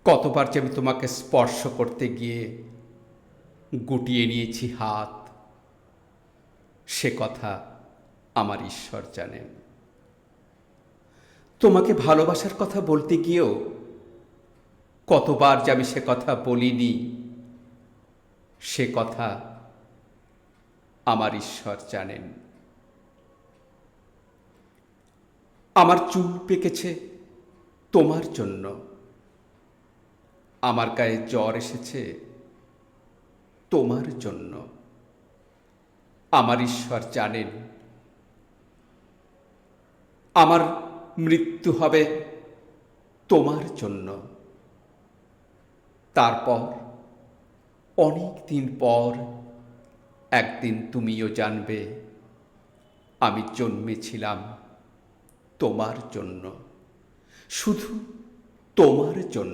কতবার যে আমি তোমাকে স্পর্শ করতে গিয়ে গুটিয়ে নিয়েছি হাত, সে কথা আমার ঈশ্বর জানেন। তোমাকে ভালোবাসার কথা বলতে গিয়েও কতবার যে আমি সে কথা বলিনি, সে কথা আমার ঈশ্বর জানেন। আমার চুল পেকেছে তোমার জন্য, আমার গায়ে জ্বর এসেছে তোমার জন্য। আমার ঈশ্বর জানেন আমার মৃত্যু হবে তোমার জন্য। তারপর অনেক দিন পর একদিন তুমিও জানবে আমি জন্মেছিলাম তোমার জন্য, শুধু তোমার জন্য।